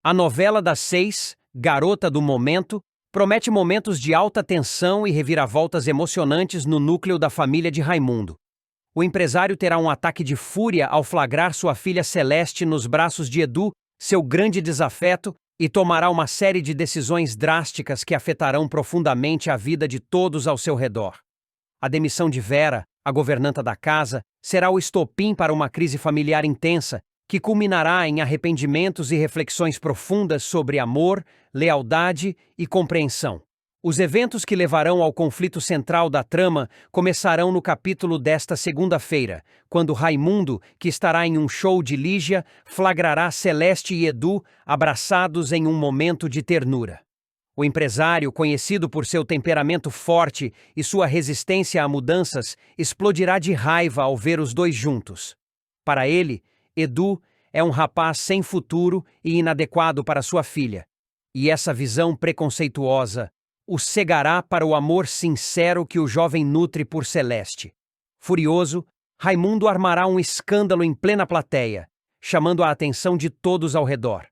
A novela das 6, Garota do Momento, promete momentos de alta tensão e reviravoltas emocionantes no núcleo da família de Raimundo. O empresário terá um ataque de fúria ao flagrar sua filha Celeste nos braços de Edu, seu grande desafeto, e tomará uma série de decisões drásticas que afetarão profundamente a vida de todos ao seu redor. A demissão de Vera, a governanta da casa, será o estopim para uma crise familiar intensa, que culminará em arrependimentos e reflexões profundas sobre amor, lealdade e compreensão. Os eventos que levarão ao conflito central da trama começarão no capítulo desta segunda-feira, quando Raimundo, que estará em um show de Lígia, flagrará Celeste e Edu abraçados em um momento de ternura. O empresário, conhecido por seu temperamento forte e sua resistência a mudanças, explodirá de raiva ao ver os dois juntos. Para ele, Edu é um rapaz sem futuro e inadequado para sua filha, e essa visão preconceituosa o cegará para o amor sincero que o jovem nutre por Celeste. Furioso, Raimundo armará um escândalo em plena plateia, chamando a atenção de todos ao redor.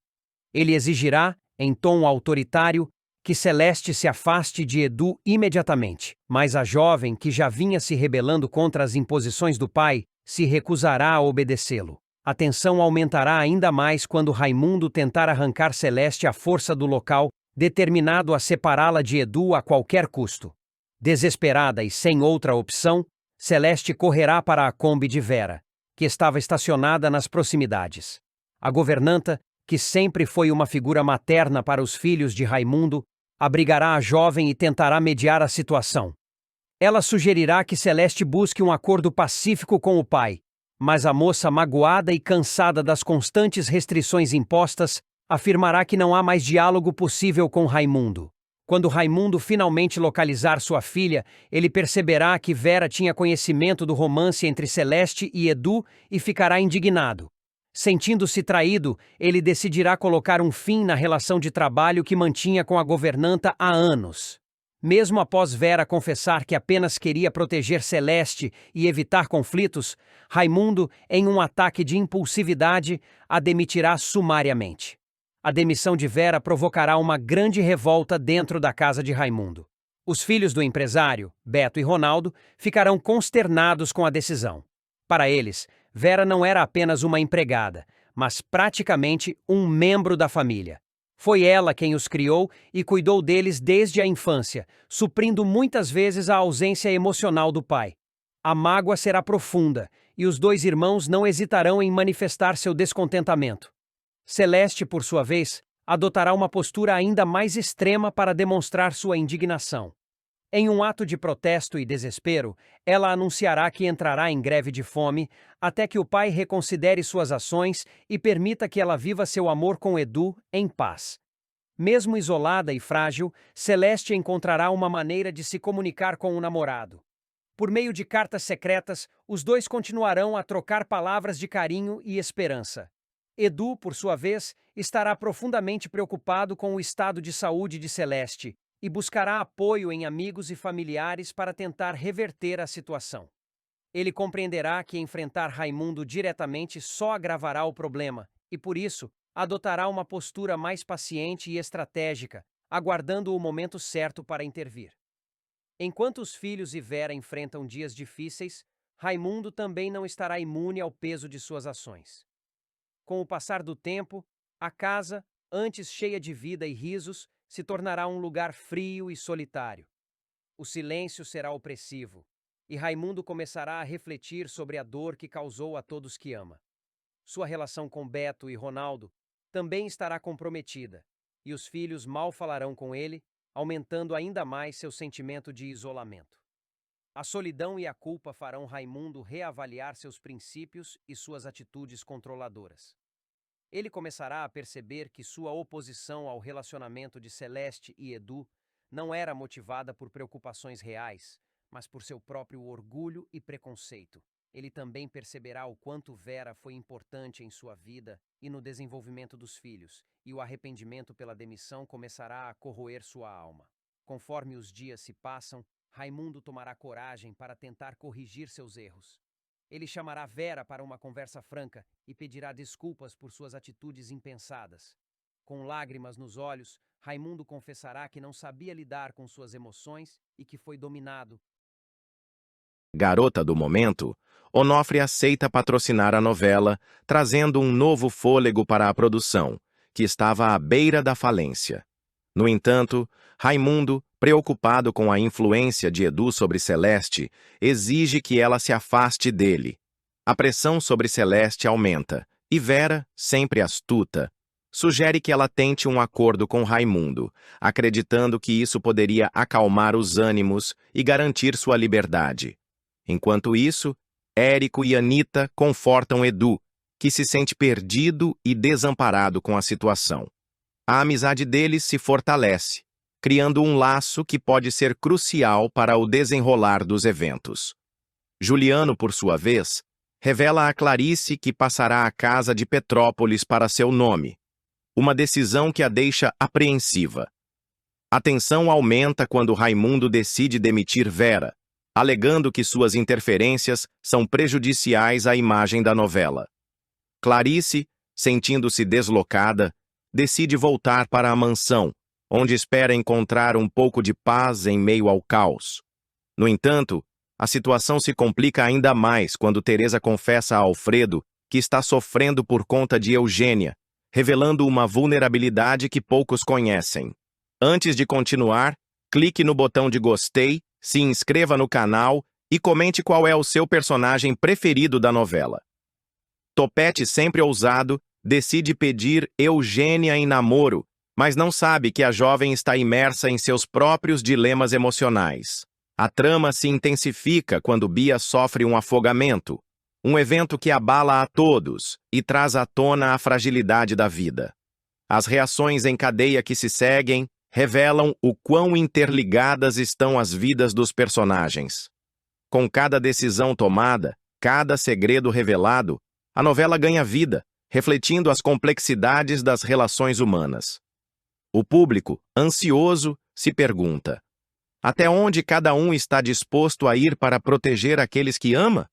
Ele exigirá, em tom autoritário, que Celeste se afaste de Edu imediatamente, mas a jovem, que já vinha se rebelando contra as imposições do pai, se recusará a obedecê-lo. A tensão aumentará ainda mais quando Raimundo tentar arrancar Celeste à força do local, determinado a separá-la de Edu a qualquer custo. Desesperada e sem outra opção, Celeste correrá para a Kombi de Vera, que estava estacionada nas proximidades. A governanta, que sempre foi uma figura materna para os filhos de Raimundo, abrigará a jovem e tentará mediar a situação. Ela sugerirá que Celeste busque um acordo pacífico com o pai, mas a moça, magoada e cansada das constantes restrições impostas, afirmará que não há mais diálogo possível com Raimundo. Quando Raimundo finalmente localizar sua filha, ele perceberá que Vera tinha conhecimento do romance entre Celeste e Edu e ficará indignado. Sentindo-se traído, ele decidirá colocar um fim na relação de trabalho que mantinha com a governanta há anos. Mesmo após Vera confessar que apenas queria proteger Celeste e evitar conflitos, Raimundo, em um ataque de impulsividade, a demitirá sumariamente. A demissão de Vera provocará uma grande revolta dentro da casa de Raimundo. Os filhos do empresário, Beto e Ronaldo, ficarão consternados com a decisão. Para eles, Vera não era apenas uma empregada, mas praticamente um membro da família. Foi ela quem os criou e cuidou deles desde a infância, suprindo muitas vezes a ausência emocional do pai. A mágoa será profunda e os dois irmãos não hesitarão em manifestar seu descontentamento. Celeste, por sua vez, adotará uma postura ainda mais extrema para demonstrar sua indignação. Em um ato de protesto e desespero, ela anunciará que entrará em greve de fome até que o pai reconsidere suas ações e permita que ela viva seu amor com Edu em paz. Mesmo isolada e frágil, Celeste encontrará uma maneira de se comunicar com o namorado. Por meio de cartas secretas, os dois continuarão a trocar palavras de carinho e esperança. Edu, por sua vez, estará profundamente preocupado com o estado de saúde de Celeste e buscará apoio em amigos e familiares para tentar reverter a situação. Ele compreenderá que enfrentar Raimundo diretamente só agravará o problema e, por isso, adotará uma postura mais paciente e estratégica, aguardando o momento certo para intervir. Enquanto os filhos e Vera enfrentam dias difíceis, Raimundo também não estará imune ao peso de suas ações. Com o passar do tempo, a casa, antes cheia de vida e risos, se tornará um lugar frio e solitário. O silêncio será opressivo, e Raimundo começará a refletir sobre a dor que causou a todos que ama. Sua relação com Beto e Ronaldo também estará comprometida, e os filhos mal falarão com ele, aumentando ainda mais seu sentimento de isolamento. A solidão e a culpa farão Raimundo reavaliar seus princípios e suas atitudes controladoras. Ele começará a perceber que sua oposição ao relacionamento de Celeste e Edu não era motivada por preocupações reais, mas por seu próprio orgulho e preconceito. Ele também perceberá o quanto Vera foi importante em sua vida e no desenvolvimento dos filhos, e o arrependimento pela demissão começará a corroer sua alma. Conforme os dias se passam, Raimundo tomará coragem para tentar corrigir seus erros. Ele chamará Vera para uma conversa franca e pedirá desculpas por suas atitudes impensadas. Com lágrimas nos olhos, Raimundo confessará que não sabia lidar com suas emoções e que foi dominado. Garota do momento, Onofre aceita patrocinar a novela, trazendo um novo fôlego para a produção, que estava à beira da falência. No entanto, Raimundo, preocupado com a influência de Edu sobre Celeste, exige que ela se afaste dele. A pressão sobre Celeste aumenta, e Vera, sempre astuta, sugere que ela tente um acordo com Raimundo, acreditando que isso poderia acalmar os ânimos e garantir sua liberdade. Enquanto isso, Érico e Anita confortam Edu, que se sente perdido e desamparado com a situação. A amizade deles se fortalece, criando um laço que pode ser crucial para o desenrolar dos eventos. Juliano, por sua vez, revela a Clarice que passará a casa de Petrópolis para seu nome, uma decisão que a deixa apreensiva. A tensão aumenta quando Raimundo decide demitir Vera, alegando que suas interferências são prejudiciais à imagem da novela. Clarice, sentindo-se deslocada, decide voltar para a mansão, onde espera encontrar um pouco de paz em meio ao caos. No entanto, a situação se complica ainda mais quando Teresa confessa a Alfredo que está sofrendo por conta de Eugênia, revelando uma vulnerabilidade que poucos conhecem. Antes de continuar, clique no botão de gostei, se inscreva no canal e comente qual é o seu personagem preferido da novela. Topete, sempre ousado, decide pedir Eugênia em namoro, mas não sabe que a jovem está imersa em seus próprios dilemas emocionais. A trama se intensifica quando Bia sofre um afogamento, um evento que abala a todos e traz à tona a fragilidade da vida. As reações em cadeia que se seguem revelam o quão interligadas estão as vidas dos personagens. Com cada decisão tomada, cada segredo revelado, a novela ganha vida, refletindo as complexidades das relações humanas. O público, ansioso, se pergunta: até onde cada um está disposto a ir para proteger aqueles que ama?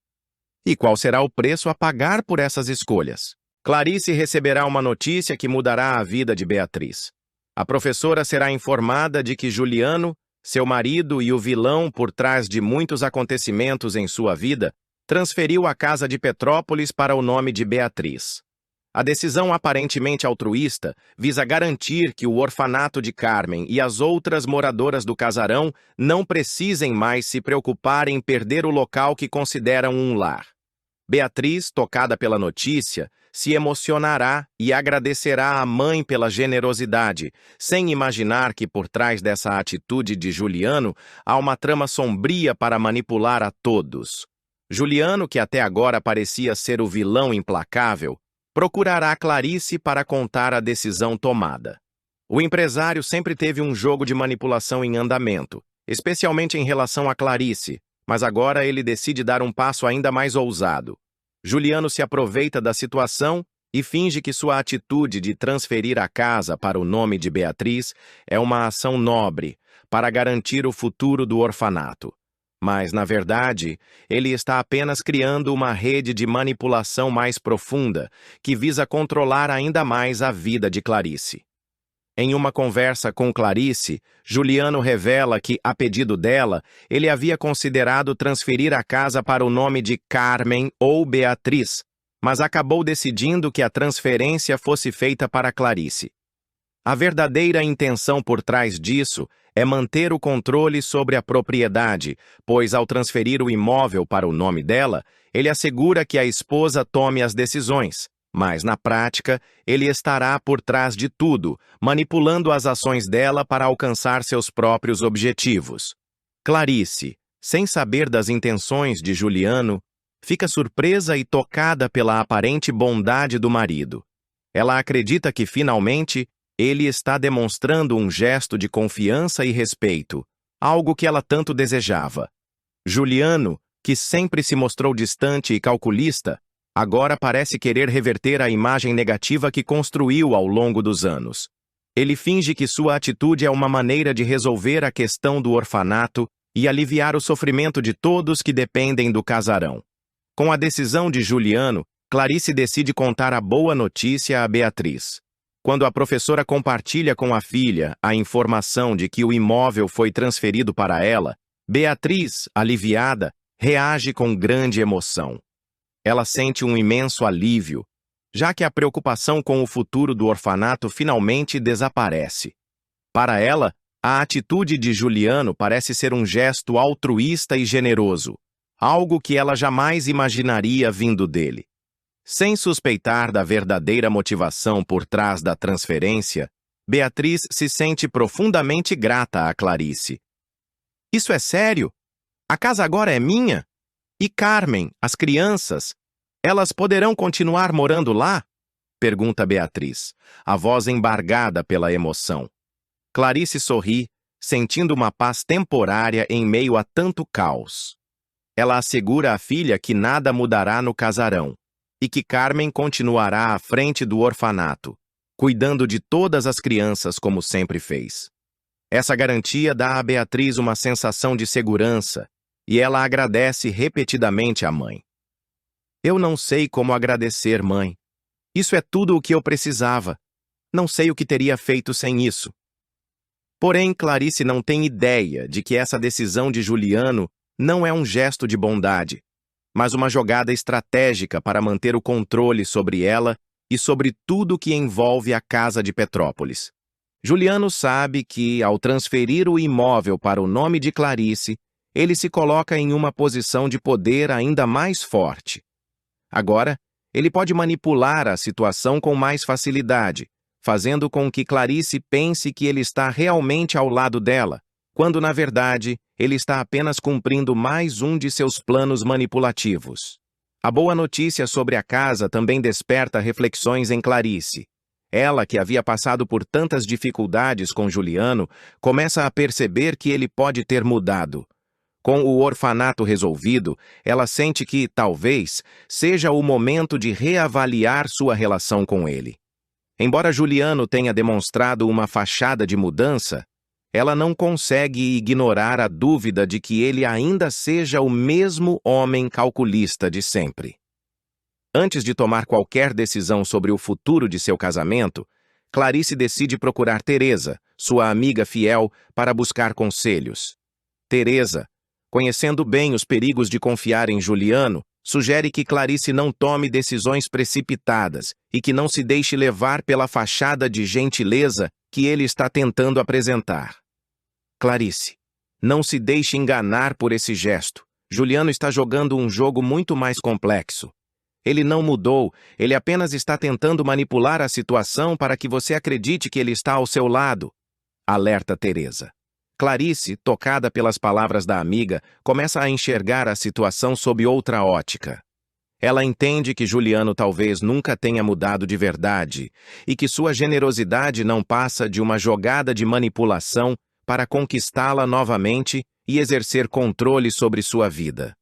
E qual será o preço a pagar por essas escolhas? Clarice receberá uma notícia que mudará a vida de Beatriz. A professora será informada de que Juliano, seu marido e o vilão por trás de muitos acontecimentos em sua vida, transferiu a casa de Petrópolis para o nome de Beatriz. A decisão aparentemente altruísta visa garantir que o orfanato de Carmen e as outras moradoras do casarão não precisem mais se preocupar em perder o local que consideram um lar. Beatriz, tocada pela notícia, se emocionará e agradecerá à mãe pela generosidade, sem imaginar que por trás dessa atitude de Juliano há uma trama sombria para manipular a todos. Juliano, que até agora parecia ser o vilão implacável, procurará Clarice para contar a decisão tomada. O empresário sempre teve um jogo de manipulação em andamento, especialmente em relação a Clarice, mas agora ele decide dar um passo ainda mais ousado. Juliano se aproveita da situação e finge que sua atitude de transferir a casa para o nome de Beatriz é uma ação nobre, para garantir o futuro do orfanato. Mas, na verdade, ele está apenas criando uma rede de manipulação mais profunda, que visa controlar ainda mais a vida de Clarice. Em uma conversa com Clarice, Juliano revela que, a pedido dela, ele havia considerado transferir a casa para o nome de Carmen ou Beatriz, mas acabou decidindo que a transferência fosse feita para Clarice. A verdadeira intenção por trás disso é manter o controle sobre a propriedade, pois ao transferir o imóvel para o nome dela, ele assegura que a esposa tome as decisões. Mas, na prática, ele estará por trás de tudo, manipulando as ações dela para alcançar seus próprios objetivos. Clarice, sem saber das intenções de Juliano, fica surpresa e tocada pela aparente bondade do marido. Ela acredita que, finalmente, ele está demonstrando um gesto de confiança e respeito, algo que ela tanto desejava. Juliano, que sempre se mostrou distante e calculista, agora parece querer reverter a imagem negativa que construiu ao longo dos anos. Ele finge que sua atitude é uma maneira de resolver a questão do orfanato e aliviar o sofrimento de todos que dependem do casarão. Com a decisão de Juliano, Clarice decide contar a boa notícia a Beatriz. Quando a professora compartilha com a filha a informação de que o imóvel foi transferido para ela, Beatriz, aliviada, reage com grande emoção. Ela sente um imenso alívio, já que a preocupação com o futuro do orfanato finalmente desaparece. Para ela, a atitude de Juliano parece ser um gesto altruísta e generoso, algo que ela jamais imaginaria vindo dele. Sem suspeitar da verdadeira motivação por trás da transferência, Beatriz se sente profundamente grata a Clarice. Isso é sério? A casa agora é minha? E Carmen, as crianças, elas poderão continuar morando lá? Pergunta Beatriz, a voz embargada pela emoção. Clarice sorri, sentindo uma paz temporária em meio a tanto caos. Ela assegura à filha que nada mudará no casarão e que Carmen continuará à frente do orfanato, cuidando de todas as crianças como sempre fez. Essa garantia dá a Beatriz uma sensação de segurança e ela agradece repetidamente à mãe. Eu não sei como agradecer, mãe. Isso é tudo o que eu precisava. Não sei o que teria feito sem isso. Porém, Clarice não tem ideia de que essa decisão de Juliano não é um gesto de bondade, mas uma jogada estratégica para manter o controle sobre ela e sobre tudo que envolve a Casa de Petrópolis. Juliano sabe que, ao transferir o imóvel para o nome de Clarice, ele se coloca em uma posição de poder ainda mais forte. Agora, ele pode manipular a situação com mais facilidade, fazendo com que Clarice pense que ele está realmente ao lado dela, quando, na verdade, ele está apenas cumprindo mais um de seus planos manipulativos. A boa notícia sobre a casa também desperta reflexões em Clarice. Ela, que havia passado por tantas dificuldades com Juliano, começa a perceber que ele pode ter mudado. Com o orfanato resolvido, ela sente que, talvez, seja o momento de reavaliar sua relação com ele. Embora Juliano tenha demonstrado uma fachada de mudança, ela não consegue ignorar a dúvida de que ele ainda seja o mesmo homem calculista de sempre. Antes de tomar qualquer decisão sobre o futuro de seu casamento, Clarice decide procurar Teresa, sua amiga fiel, para buscar conselhos. Teresa, conhecendo bem os perigos de confiar em Juliano, sugere que Clarice não tome decisões precipitadas e que não se deixe levar pela fachada de gentileza que ele está tentando apresentar. Clarice, não se deixe enganar por esse gesto. Juliano está jogando um jogo muito mais complexo. Ele não mudou, ele apenas está tentando manipular a situação para que você acredite que ele está ao seu lado. Alerta Teresa. Clarice, tocada pelas palavras da amiga, começa a enxergar a situação sob outra ótica. Ela entende que Juliano talvez nunca tenha mudado de verdade e que sua generosidade não passa de uma jogada de manipulação para conquistá-la novamente e exercer controle sobre sua vida.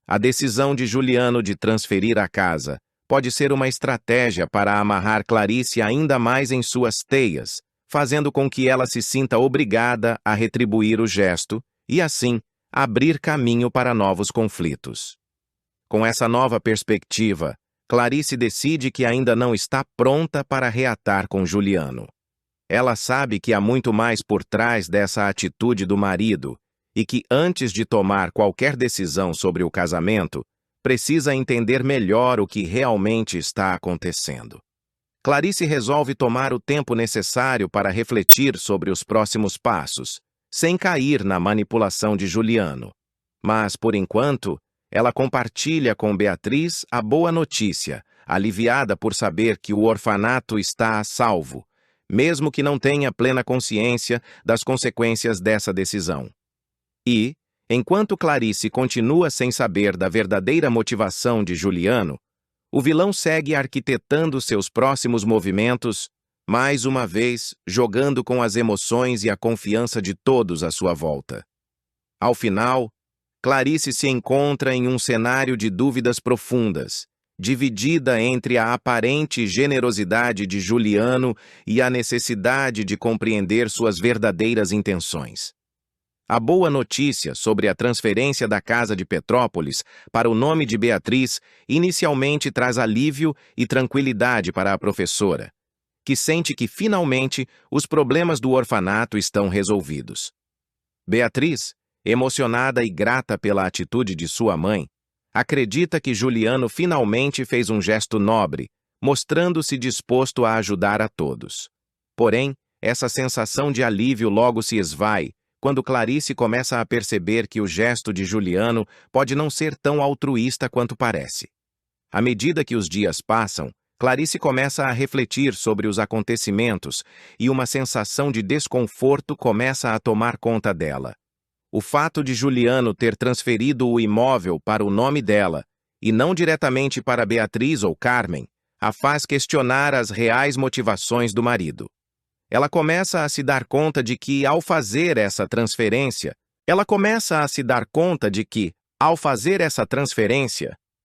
A decisão de Juliano de transferir a casa pode ser uma estratégia para amarrar Clarice ainda mais em suas teias, fazendo com que ela se sinta obrigada a retribuir o gesto e, assim, abrir caminho para novos conflitos. Com essa nova perspectiva, Clarice decide que ainda não está pronta para reatar com Juliano. Ela sabe que há muito mais por trás dessa atitude do marido e que, antes de tomar qualquer decisão sobre o casamento, precisa entender melhor o que realmente está acontecendo. Clarice resolve tomar o tempo necessário para refletir sobre os próximos passos, sem cair na manipulação de Juliano. Mas, por enquanto, ela compartilha com Beatriz a boa notícia, aliviada por saber que o orfanato está a salvo, mesmo que não tenha plena consciência das consequências dessa decisão. E, enquanto Clarice continua sem saber da verdadeira motivação de Juliano, o vilão segue arquitetando seus próximos movimentos, mais uma vez jogando com as emoções e a confiança de todos à sua volta. Ao final, Clarice se encontra em um cenário de dúvidas profundas, dividida entre a aparente generosidade de Juliano e a necessidade de compreender suas verdadeiras intenções. A boa notícia sobre a transferência da Casa de Petrópolis para o nome de Beatriz inicialmente traz alívio e tranquilidade para a professora, que sente que, finalmente, os problemas do orfanato estão resolvidos. Beatriz, emocionada e grata pela atitude de sua mãe, acredita que Juliano finalmente fez um gesto nobre, mostrando-se disposto a ajudar a todos. Porém, essa sensação de alívio logo se esvai quando Clarice começa a perceber que o gesto de Juliano pode não ser tão altruísta quanto parece. À medida que os dias passam, Clarice começa a refletir sobre os acontecimentos e uma sensação de desconforto começa a tomar conta dela. O fato de Juliano ter transferido o imóvel para o nome dela, e não diretamente para Beatriz ou Carmen, a faz questionar as reais motivações do marido. Ela começa a se dar conta de que, ao fazer essa transferência,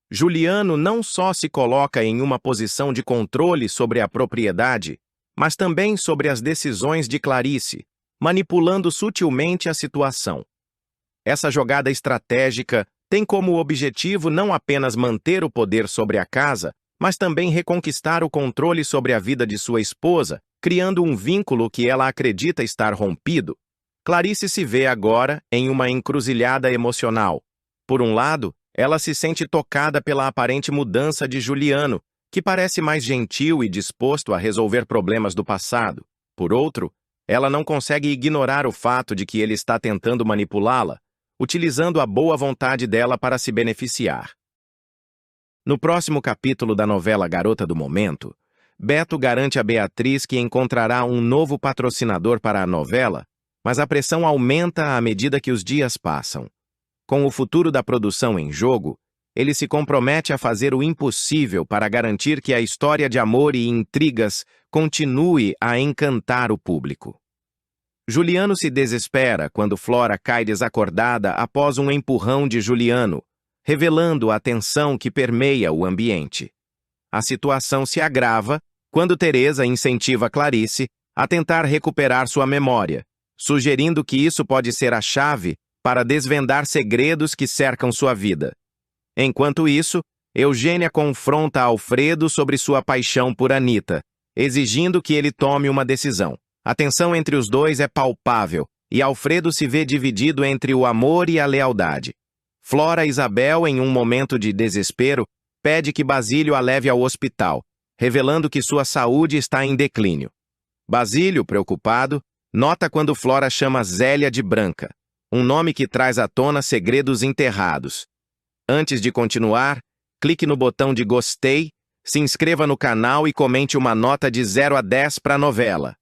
Juliano não só se coloca em uma posição de controle sobre a propriedade, mas também sobre as decisões de Clarice, manipulando sutilmente a situação. Essa jogada estratégica tem como objetivo não apenas manter o poder sobre a casa, mas também reconquistar o controle sobre a vida de sua esposa, criando um vínculo que ela acredita estar rompido. Clarice se vê agora em uma encruzilhada emocional. Por um lado, ela se sente tocada pela aparente mudança de Juliano, que parece mais gentil e disposto a resolver problemas do passado. Por outro, ela não consegue ignorar o fato de que ele está tentando manipulá-la, utilizando a boa vontade dela para se beneficiar. No próximo capítulo da novela Garota do Momento, Beto garante a Beatriz que encontrará um novo patrocinador para a novela, mas a pressão aumenta à medida que os dias passam. Com o futuro da produção em jogo, ele se compromete a fazer o impossível para garantir que a história de amor e intrigas continue a encantar o público. Juliano se desespera quando Flora cai desacordada após um empurrão de Juliano, revelando a tensão que permeia o ambiente. A situação se agrava quando Teresa incentiva Clarice a tentar recuperar sua memória, sugerindo que isso pode ser a chave para desvendar segredos que cercam sua vida. Enquanto isso, Eugênia confronta Alfredo sobre sua paixão por Anita, exigindo que ele tome uma decisão. A tensão entre os dois é palpável, e Alfredo se vê dividido entre o amor e a lealdade. Flora Isabel, em um momento de desespero, pede que Basílio a leve ao hospital, revelando que sua saúde está em declínio. Basílio, preocupado, nota quando Flora chama Zélia de Branca, um nome que traz à tona segredos enterrados. Antes de continuar, clique no botão de gostei, se inscreva no canal e comente uma nota de 0 a 10 para a novela.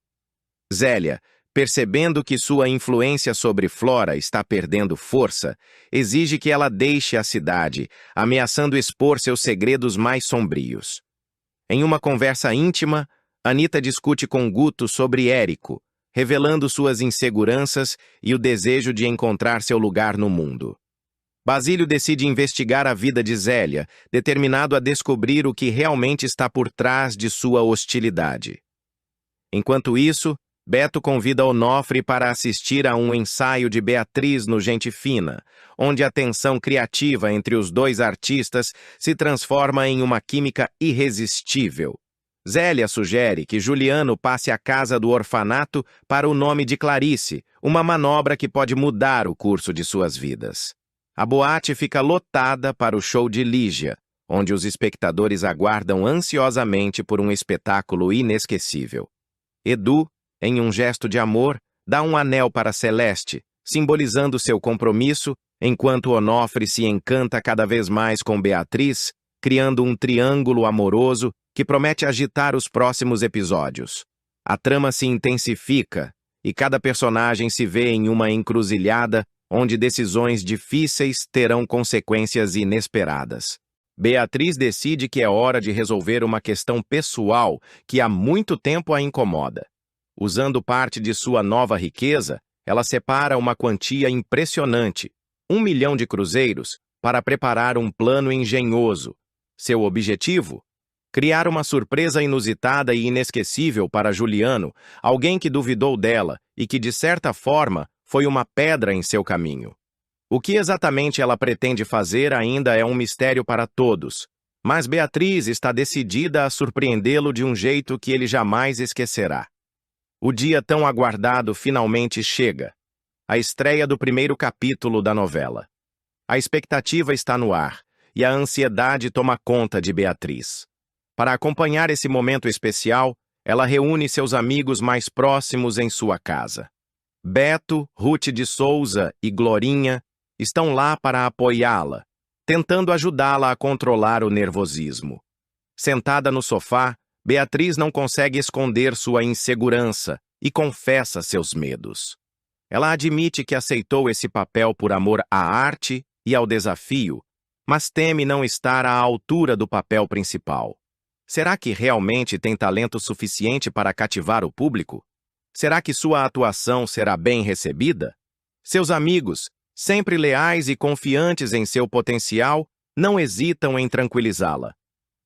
Zélia, percebendo que sua influência sobre Flora está perdendo força, exige que ela deixe a cidade, ameaçando expor seus segredos mais sombrios. Em uma conversa íntima, Anita discute com Guto sobre Érico, revelando suas inseguranças e o desejo de encontrar seu lugar no mundo. Basílio decide investigar a vida de Zélia, determinado a descobrir o que realmente está por trás de sua hostilidade. Enquanto isso, Beto convida Onofre para assistir a um ensaio de Beatriz no Gente Fina, onde a tensão criativa entre os dois artistas se transforma em uma química irresistível. Zélia sugere que Juliano passe a casa do orfanato para o nome de Clarice, uma manobra que pode mudar o curso de suas vidas. A boate fica lotada para o show de Lígia, onde os espectadores aguardam ansiosamente por um espetáculo inesquecível. Edu, em um gesto de amor, dá um anel para Celeste, simbolizando seu compromisso, enquanto Onofre se encanta cada vez mais com Beatriz, criando um triângulo amoroso que promete agitar os próximos episódios. A trama se intensifica, e cada personagem se vê em uma encruzilhada onde decisões difíceis terão consequências inesperadas. Beatriz decide que é hora de resolver uma questão pessoal que há muito tempo a incomoda. Usando parte de sua nova riqueza, ela separa uma quantia impressionante, 1 milhão de cruzeiros, para preparar um plano engenhoso. Seu objetivo? Criar uma surpresa inusitada e inesquecível para Juliano, alguém que duvidou dela e que, de certa forma, foi uma pedra em seu caminho. O que exatamente ela pretende fazer ainda é um mistério para todos, Mas Beatriz está decidida a surpreendê-lo de um jeito que ele jamais esquecerá. O dia tão aguardado finalmente chega. A estreia do primeiro capítulo da novela. A expectativa está no ar, e a ansiedade toma conta de Beatriz. Para acompanhar esse momento especial, ela reúne seus amigos mais próximos em sua casa. Beto, Ruth de Souza e Glorinha estão lá para apoiá-la, tentando ajudá-la a controlar o nervosismo. Sentada no sofá, Beatriz não consegue esconder sua insegurança e confessa seus medos. Ela admite que aceitou esse papel por amor à arte e ao desafio, mas teme não estar à altura do papel principal. Será que realmente tem talento suficiente para cativar o público? Será que sua atuação será bem recebida? Seus amigos, sempre leais e confiantes em seu potencial, não hesitam em tranquilizá-la.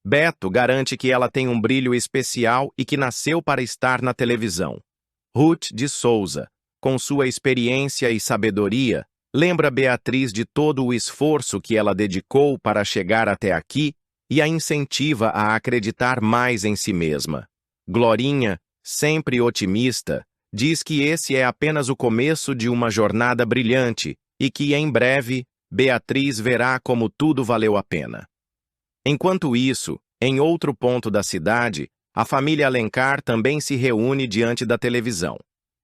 Beto garante que ela tem um brilho especial e que nasceu para estar na televisão. Ruth de Souza, com sua experiência e sabedoria, lembra Beatriz de todo o esforço que ela dedicou para chegar até aqui e a incentiva a acreditar mais em si mesma. Glorinha, sempre otimista, diz que esse é apenas o começo de uma jornada brilhante e que, em breve, Beatriz verá como tudo valeu a pena. Enquanto isso, em outro ponto da cidade, a família Alencar também se reúne diante da televisão.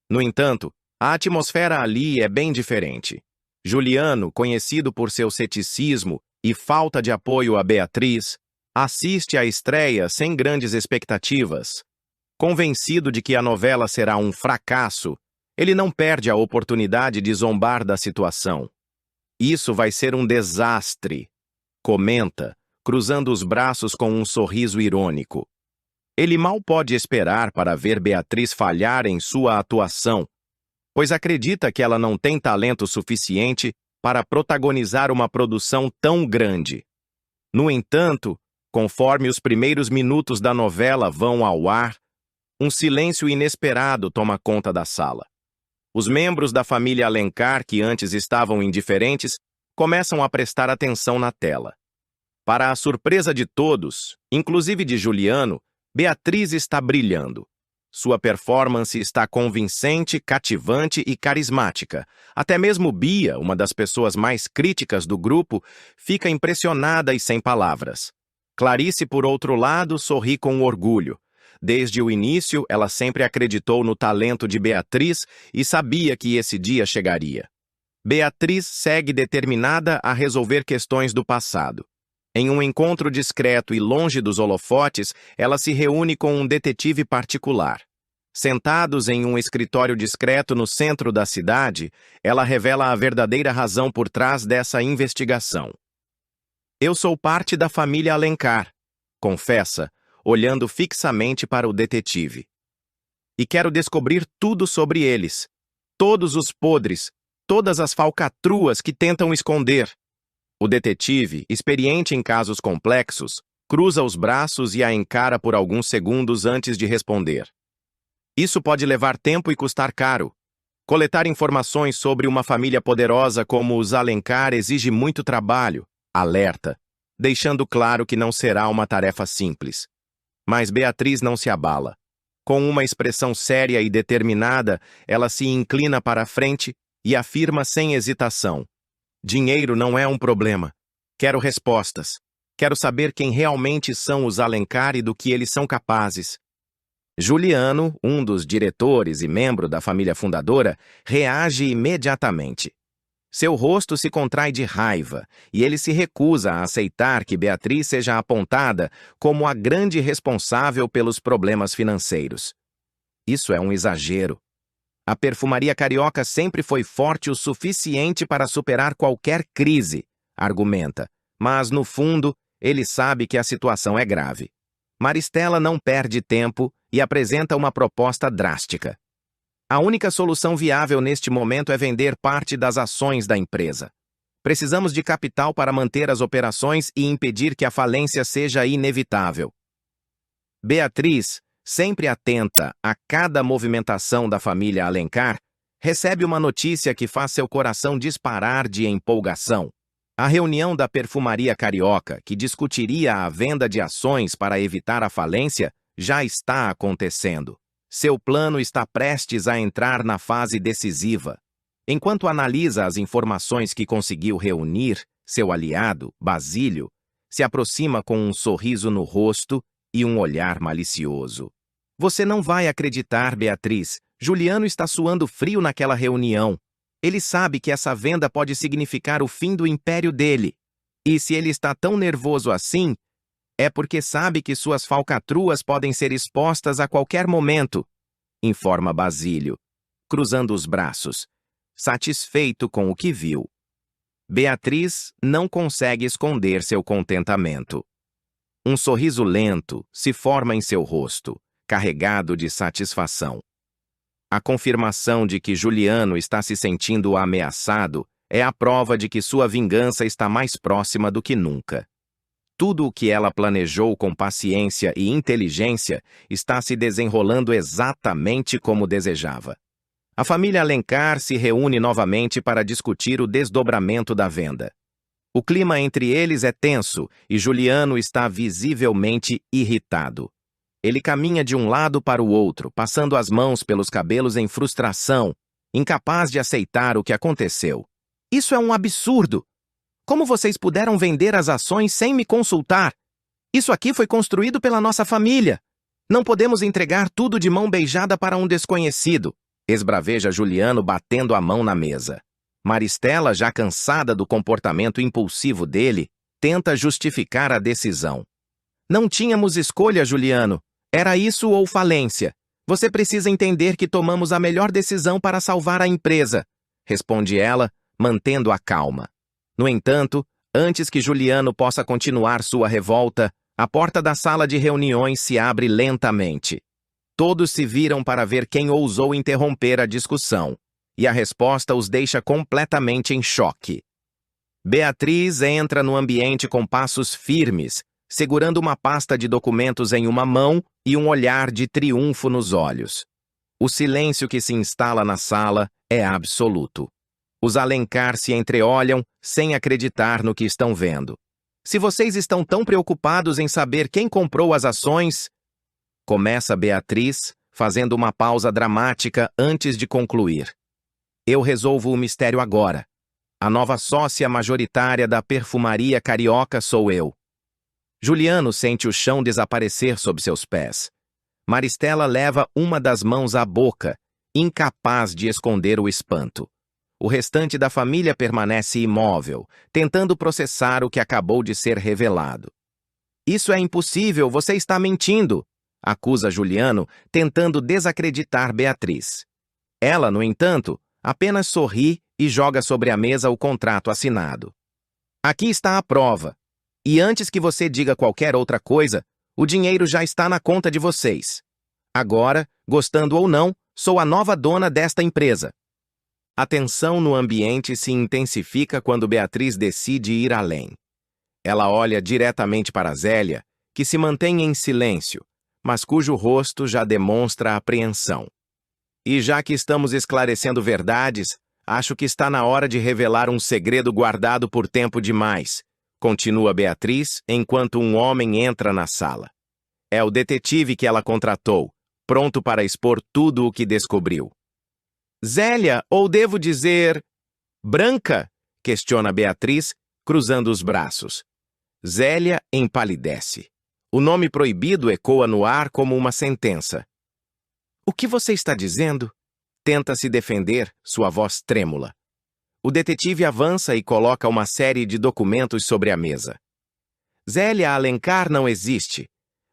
No entanto, a atmosfera ali é bem diferente. Juliano, conhecido por seu ceticismo e falta de apoio a Beatriz, assiste à estreia sem grandes expectativas. Convencido de que a novela será um fracasso, ele não perde a oportunidade de zombar da situação. Isso vai ser um desastre, comenta, cruzando os braços com um sorriso irônico. Ele mal pode esperar para ver Beatriz falhar em sua atuação, pois acredita que ela não tem talento suficiente para protagonizar uma produção tão grande. No entanto, conforme os primeiros minutos da novela vão ao ar, um silêncio inesperado toma conta da sala. Os membros da família Alencar, que antes estavam indiferentes, começam a prestar atenção na tela. Para a surpresa de todos, inclusive de Juliano, Beatriz está brilhando. Sua performance está convincente, cativante e carismática. Até mesmo Bia, uma das pessoas mais críticas do grupo, fica impressionada e sem palavras. Clarice, por outro lado, sorri com orgulho. Desde o início, ela sempre acreditou no talento de Beatriz e sabia que esse dia chegaria. Beatriz segue determinada a resolver questões do passado. Em um encontro discreto e longe dos holofotes, ela se reúne com um detetive particular. Sentados em um escritório discreto no centro da cidade, ela revela a verdadeira razão por trás dessa investigação. "Eu sou parte da família Alencar", confessa, olhando fixamente para o detetive. "E quero descobrir tudo sobre eles. Todos os podres, todas as falcatruas que tentam esconder." O detetive, experiente em casos complexos, cruza os braços e a encara por alguns segundos antes de responder. "Isso pode levar tempo e custar caro. Coletar informações sobre uma família poderosa como os Alencar exige muito trabalho", alerta, deixando claro que não será uma tarefa simples. Mas Beatriz não se abala. Com uma expressão séria e determinada, ela se inclina para a frente e afirma sem hesitação: "Dinheiro não é um problema. Quero respostas. Quero saber quem realmente são os Alencar e do que eles são capazes." Juliano, um dos diretores e membro da família fundadora, reage imediatamente. Seu rosto se contrai de raiva e ele se recusa a aceitar que Beatriz seja apontada como a grande responsável pelos problemas financeiros. Isso é um exagero. A perfumaria carioca sempre foi forte o suficiente para superar qualquer crise, argumenta, mas, no fundo, ele sabe que a situação é grave. Maristela não perde tempo e apresenta uma proposta drástica. A única solução viável neste momento é vender parte das ações da empresa. Precisamos de capital para manter as operações e impedir que a falência seja inevitável. Beatriz, sempre atenta a cada movimentação da família Alencar, recebe uma notícia que faz seu coração disparar de empolgação. A reunião da perfumaria carioca, que discutiria a venda de ações para evitar a falência, já está acontecendo. Seu plano está prestes a entrar na fase decisiva. Enquanto analisa as informações que conseguiu reunir, seu aliado, Basílio, se aproxima com um sorriso no rosto e um olhar malicioso. Você não vai acreditar, Beatriz. Juliano está suando frio naquela reunião. Ele sabe que essa venda pode significar o fim do império dele. E se ele está tão nervoso assim, é porque sabe que suas falcatruas podem ser expostas a qualquer momento, informa Basílio, cruzando os braços, satisfeito com o que viu. Beatriz não consegue esconder seu contentamento. Um sorriso lento se forma em seu rosto, carregado de satisfação. A confirmação de que Juliano está se sentindo ameaçado é a prova de que sua vingança está mais próxima do que nunca. Tudo o que ela planejou com paciência e inteligência está se desenrolando exatamente como desejava. A família Alencar se reúne novamente para discutir o desdobramento da venda. O clima entre eles é tenso e Juliano está visivelmente irritado. Ele caminha de um lado para o outro, passando as mãos pelos cabelos em frustração, incapaz de aceitar o que aconteceu. Isso é um absurdo! Como vocês puderam vender as ações sem me consultar? Isso aqui foi construído pela nossa família. Não podemos entregar tudo de mão beijada para um desconhecido, esbraveja Juliano batendo a mão na mesa. Maristela, já cansada do comportamento impulsivo dele, tenta justificar a decisão. Não tínhamos escolha, Juliano. Era isso ou falência. Você precisa entender que tomamos a melhor decisão para salvar a empresa, responde ela, mantendo a calma. No entanto, antes que Juliano possa continuar sua revolta, a porta da sala de reuniões se abre lentamente. Todos se viram para ver quem ousou interromper a discussão, e a resposta os deixa completamente em choque. Beatriz entra no ambiente com passos firmes, segurando uma pasta de documentos em uma mão e um olhar de triunfo nos olhos. O silêncio que se instala na sala é absoluto. Os Alencar se entreolham sem acreditar no que estão vendo. Se vocês estão tão preocupados em saber quem comprou as ações, começa Beatriz, fazendo uma pausa dramática antes de concluir. Eu resolvo o mistério agora. A nova sócia majoritária da perfumaria carioca sou eu. Juliano sente o chão desaparecer sob seus pés. Maristela leva uma das mãos à boca, incapaz de esconder o espanto. O restante da família permanece imóvel, tentando processar o que acabou de ser revelado. Isso é impossível, você está mentindo, acusa Juliano, tentando desacreditar Beatriz. Ela, no entanto, apenas sorri e joga sobre a mesa o contrato assinado. Aqui está a prova. E antes que você diga qualquer outra coisa, o dinheiro já está na conta de vocês. Agora, gostando ou não, sou a nova dona desta empresa. A tensão no ambiente se intensifica quando Beatriz decide ir além. Ela olha diretamente para Zélia, que se mantém em silêncio, mas cujo rosto já demonstra apreensão. E já que estamos esclarecendo verdades, acho que está na hora de revelar um segredo guardado por tempo demais, continua Beatriz, enquanto um homem entra na sala. É o detetive que ela contratou, pronto para expor tudo o que descobriu. Zélia, ou devo dizer... Branca? Questiona Beatriz, cruzando os braços. Zélia empalidece. O nome proibido ecoa no ar como uma sentença. O que você está dizendo? Tenta se defender, sua voz trêmula. O detetive avança e coloca uma série de documentos sobre a mesa. Zélia Alencar não existe.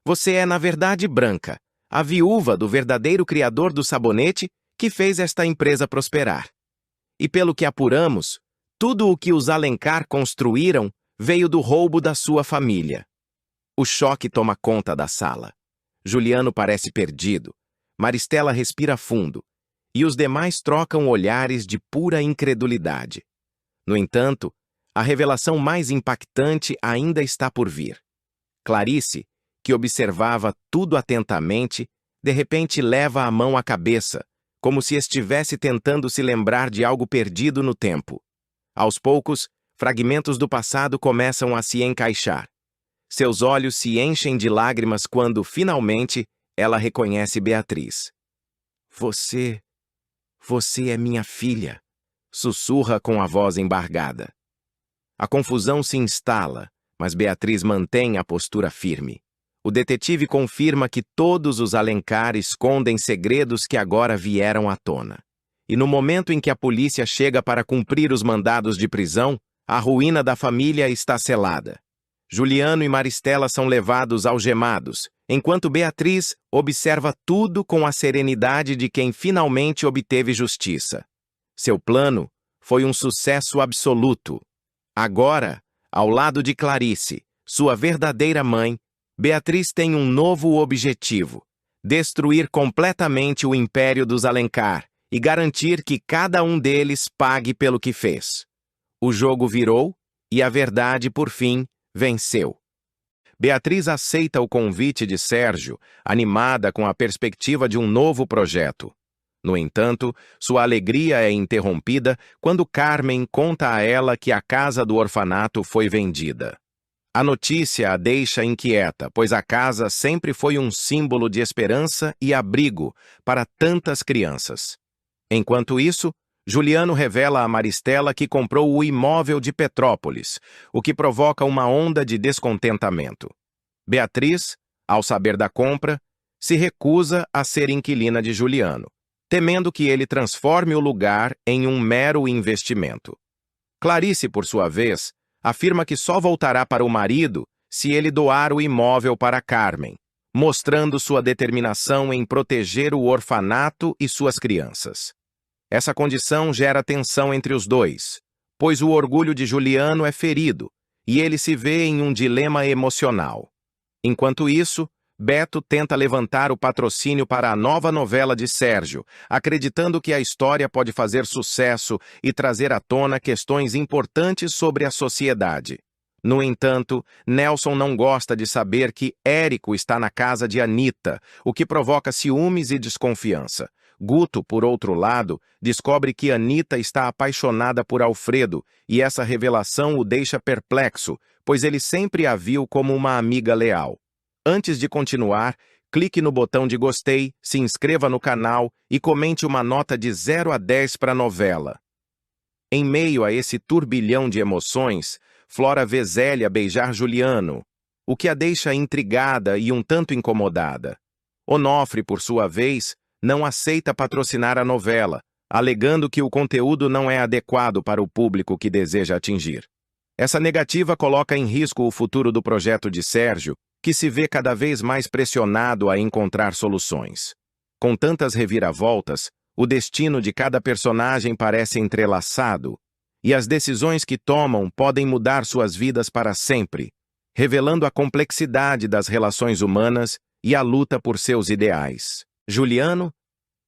Você é, na verdade, Branca, a viúva do verdadeiro criador do sabonete que fez esta empresa prosperar. E pelo que apuramos, tudo o que os Alencar construíram veio do roubo da sua família. O choque toma conta da sala. Juliano parece perdido. Maristela respira fundo. E os demais trocam olhares de pura incredulidade. No entanto, a revelação mais impactante ainda está por vir. Clarice, que observava tudo atentamente, de repente leva a mão à cabeça, como se estivesse tentando se lembrar de algo perdido no tempo. Aos poucos, Fragmentos do passado começam a se encaixar. Seus olhos se enchem de lágrimas quando, finalmente, ela reconhece Beatriz. Você é minha filha, sussurra com a voz embargada. A confusão se instala, mas Beatriz mantém a postura firme. O detetive confirma que todos os Alencar escondem segredos que agora vieram à tona. E no momento em que a polícia chega para cumprir os mandados de prisão, a ruína da família está selada. Juliano e Maristela são levados algemados, enquanto Beatriz observa tudo com a serenidade de quem finalmente obteve justiça. Seu plano foi um sucesso absoluto. Agora, ao lado de Clarice, sua verdadeira mãe, Beatriz tem um novo objetivo: destruir completamente o império dos Alencar e garantir que cada um deles pague pelo que fez. O jogo virou e a verdade, por fim, venceu. Beatriz aceita o convite de Sérgio, animada com a perspectiva de um novo projeto. No entanto, sua alegria é interrompida quando Carmen conta a ela que a casa do orfanato foi vendida. A notícia a deixa inquieta, pois a casa sempre foi um símbolo de esperança e abrigo para tantas crianças. Enquanto isso, Juliano revela a Maristela que comprou o imóvel de Petrópolis, o que provoca uma onda de descontentamento. Beatriz, ao saber da compra, se recusa a ser inquilina de Juliano, temendo que ele transforme o lugar em um mero investimento. Clarice, por sua vez, afirma que só voltará para o marido se ele doar o imóvel para Carmen, mostrando sua determinação em proteger o orfanato e suas crianças. Essa condição gera tensão entre os dois, pois o orgulho de Juliano é ferido e ele se vê em um dilema emocional. Enquanto isso, Beto tenta levantar o patrocínio para a nova novela de Sérgio, acreditando que a história pode fazer sucesso e trazer à tona questões importantes sobre a sociedade. No entanto, Nelson não gosta de saber que Érico está na casa de Anita, o que provoca ciúmes e desconfiança. Guto, por outro lado, descobre que Anita está apaixonada por Alfredo, e essa revelação o deixa perplexo, pois ele sempre a viu como uma amiga leal. Antes de continuar, clique no botão de gostei, se inscreva no canal e comente uma nota de 0 a 10 para a novela. Em meio a esse turbilhão de emoções, Flora vê Zélia beijar Juliano, o que a deixa intrigada e um tanto incomodada. Onofre, por sua vez, não aceita patrocinar a novela, alegando que o conteúdo não é adequado para o público que deseja atingir. Essa negativa coloca em risco o futuro do projeto de Sérgio, que se vê cada vez mais pressionado a encontrar soluções. Com tantas reviravoltas, o destino de cada personagem parece entrelaçado, e as decisões que tomam podem mudar suas vidas para sempre, revelando a complexidade das relações humanas e a luta por seus ideais. Juliano,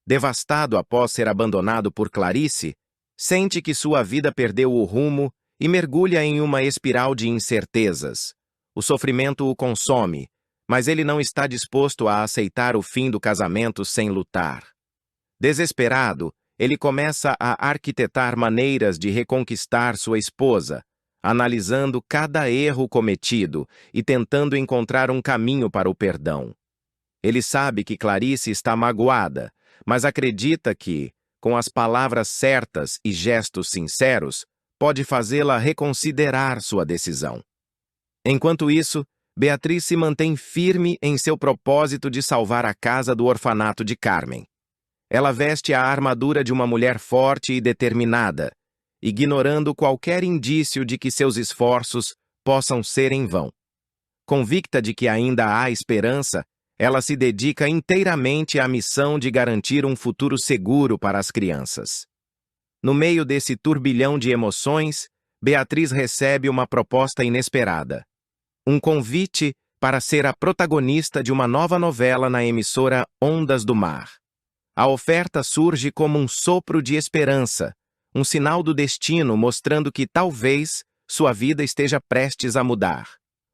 devastado após ser abandonado por Clarice, sente que sua vida perdeu o rumo e mergulha em uma espiral de incertezas. O sofrimento o consome, mas ele não está disposto a aceitar o fim do casamento sem lutar. Desesperado, ele começa a arquitetar maneiras de reconquistar sua esposa, analisando cada erro cometido e tentando encontrar um caminho para o perdão. Ele sabe que Clarice está magoada, mas acredita que, com as palavras certas e gestos sinceros, pode fazê-la reconsiderar sua decisão. Enquanto isso, Beatriz se mantém firme em seu propósito de salvar a casa do orfanato de Carmen. Ela veste a armadura de uma mulher forte e determinada, ignorando qualquer indício de que seus esforços possam ser em vão. Convicta de que ainda há esperança, ela se dedica inteiramente à missão de garantir um futuro seguro para as crianças. No meio desse turbilhão de emoções, Beatriz recebe uma proposta inesperada. Um convite para ser a protagonista de uma nova novela na emissora Ondas do Mar. A oferta surge como um sopro de esperança, um sinal do destino mostrando que talvez sua vida esteja prestes a mudar.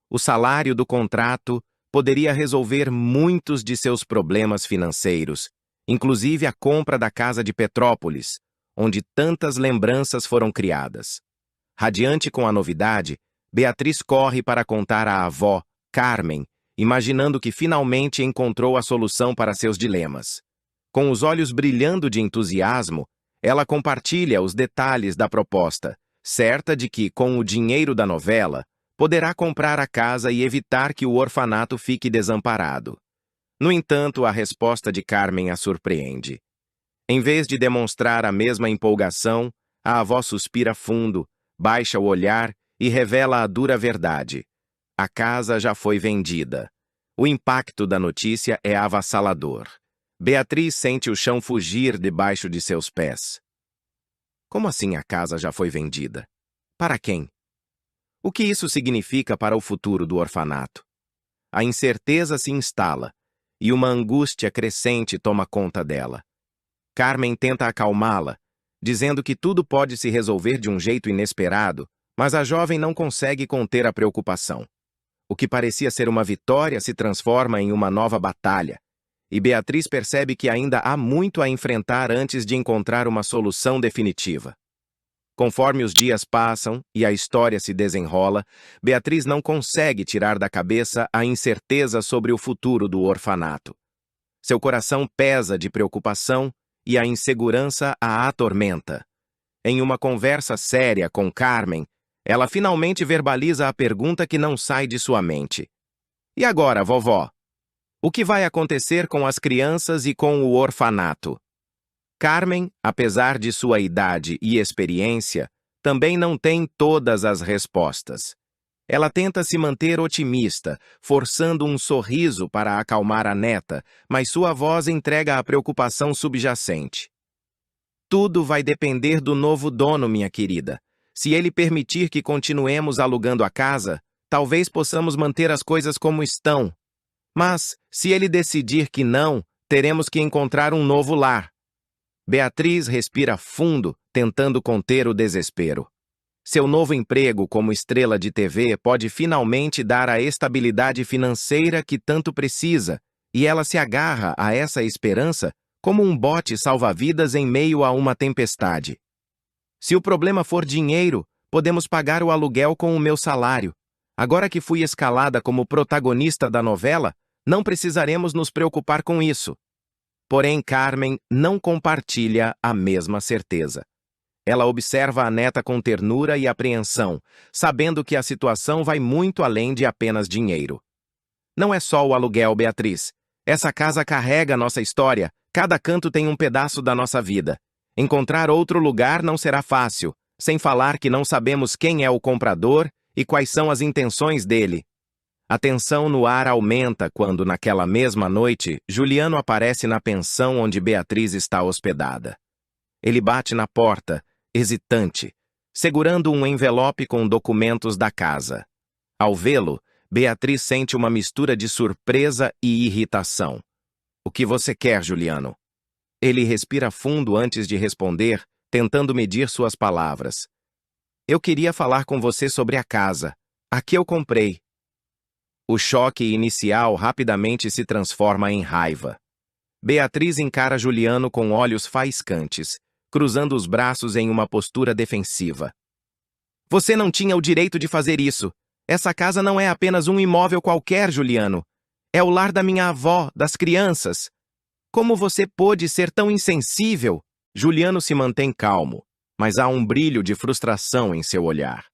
O salário do contrato poderia resolver muitos de seus problemas financeiros, inclusive a compra da casa de Petrópolis, onde tantas lembranças foram criadas. Radiante com a novidade, Beatriz corre para contar à avó, Carmen, imaginando que finalmente encontrou a solução para seus dilemas. Com os olhos brilhando de entusiasmo, ela compartilha os detalhes da proposta, certa de que, com o dinheiro da novela, poderá comprar a casa e evitar que o orfanato fique desamparado. No entanto, a resposta de Carmen a surpreende. Em vez de demonstrar a mesma empolgação, a avó suspira fundo, baixa o olhar e revela a dura verdade. A casa já foi vendida. O impacto da notícia é avassalador. Beatriz sente o chão fugir debaixo de seus pés. Como assim a casa já foi vendida? Para quem? O que isso significa para o futuro do orfanato? A incerteza se instala e uma angústia crescente toma conta dela. Carmen tenta acalmá-la, dizendo que tudo pode se resolver de um jeito inesperado, mas a jovem não consegue conter a preocupação. O que parecia ser uma vitória se transforma em uma nova batalha, e Beatriz percebe que ainda há muito a enfrentar antes de encontrar uma solução definitiva. Conforme os dias passam e a história se desenrola, Beatriz não consegue tirar da cabeça a incerteza sobre o futuro do orfanato. Seu coração pesa de preocupação e a insegurança a atormenta. Em uma conversa séria com Carmen, ela finalmente verbaliza a pergunta que não sai de sua mente. E agora, vovó? O que vai acontecer com as crianças e com o orfanato? Carmen, apesar de sua idade e experiência, também não tem todas as respostas. Ela tenta se manter otimista, forçando um sorriso para acalmar a neta, mas sua voz entrega a preocupação subjacente. Tudo vai depender do novo dono, minha querida. Se ele permitir que continuemos alugando a casa, talvez possamos manter as coisas como estão. Mas, se ele decidir que não, teremos que encontrar um novo lar. Beatriz respira fundo, tentando conter o desespero. Seu novo emprego como estrela de TV pode finalmente dar a estabilidade financeira que tanto precisa, e ela se agarra a essa esperança como um bote salva-vidas em meio a uma tempestade. Se o problema for dinheiro, podemos pagar o aluguel com o meu salário. Agora que fui escalada como protagonista da novela, não precisaremos nos preocupar com isso. Porém, Carmen não compartilha a mesma certeza. Ela observa a neta com ternura e apreensão, sabendo que a situação vai muito além de apenas dinheiro. Não é só o aluguel, Beatriz. Essa casa carrega nossa história, cada canto tem um pedaço da nossa vida. Encontrar outro lugar não será fácil, sem falar que não sabemos quem é o comprador e quais são as intenções dele. A tensão no ar aumenta quando, naquela mesma noite, Juliano aparece na pensão onde Beatriz está hospedada. Ele bate na porta, hesitante, segurando um envelope com documentos da casa. Ao vê-lo, Beatriz sente uma mistura de surpresa e irritação. O que você quer, Juliano? Ele respira fundo antes de responder, tentando medir suas palavras. Eu queria falar com você sobre a casa. A que eu comprei. O choque inicial rapidamente se transforma em raiva. Beatriz encara Juliano com olhos faiscantes, cruzando os braços em uma postura defensiva. Você não tinha o direito de fazer isso. Essa casa não é apenas um imóvel qualquer, Juliano. É o lar da minha avó, das crianças. Como você pôde ser tão insensível? Juliano se mantém calmo, mas há um brilho de frustração em seu olhar.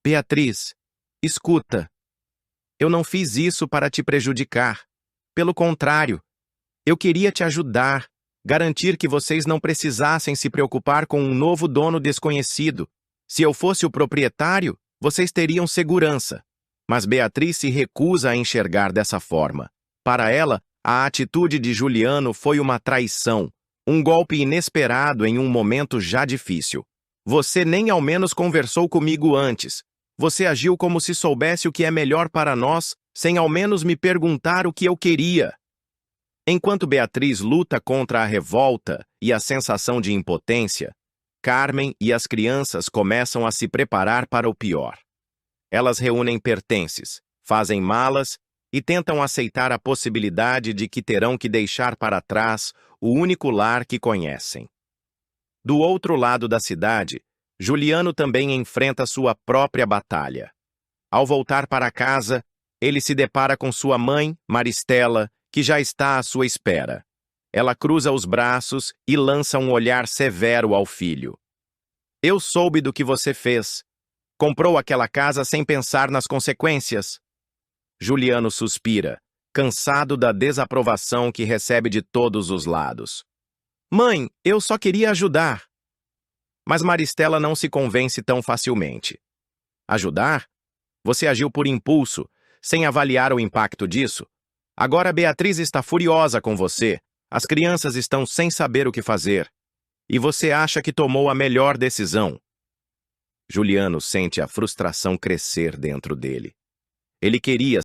Beatriz, escuta. Eu não fiz isso para te prejudicar. Pelo contrário, eu queria te ajudar, garantir que vocês não precisassem se preocupar com um novo dono desconhecido. Se eu fosse o proprietário, vocês teriam segurança. Mas Beatriz se recusa a enxergar dessa forma. Para ela, a atitude de Juliano foi uma traição, um golpe inesperado em um momento já difícil. Você nem ao menos conversou comigo antes. Você agiu como se soubesse o que é melhor para nós, sem ao menos me perguntar o que eu queria. Enquanto Beatriz luta contra a revolta e a sensação de impotência, Carmen e as crianças começam a se preparar para o pior. Elas reúnem pertences, fazem malas e tentam aceitar a possibilidade de que terão que deixar para trás o único lar que conhecem. Do outro lado da cidade, Juliano também enfrenta sua própria batalha. Ao voltar para casa, ele se depara com sua mãe, Maristela, que já está à sua espera. Ela cruza os braços e lança um olhar severo ao filho. Eu soube do que você fez. Comprou aquela casa sem pensar nas consequências. Juliano suspira, cansado da desaprovação que recebe de todos os lados. Mãe, eu só queria ajudar. Mas Maristela não se convence tão facilmente. Ajudar? Você agiu por impulso, sem avaliar o impacto disso. Agora Beatriz está furiosa com você. As crianças estão sem saber o que fazer. E você acha que tomou a melhor decisão. Juliano sente a frustração crescer dentro dele. Ele queria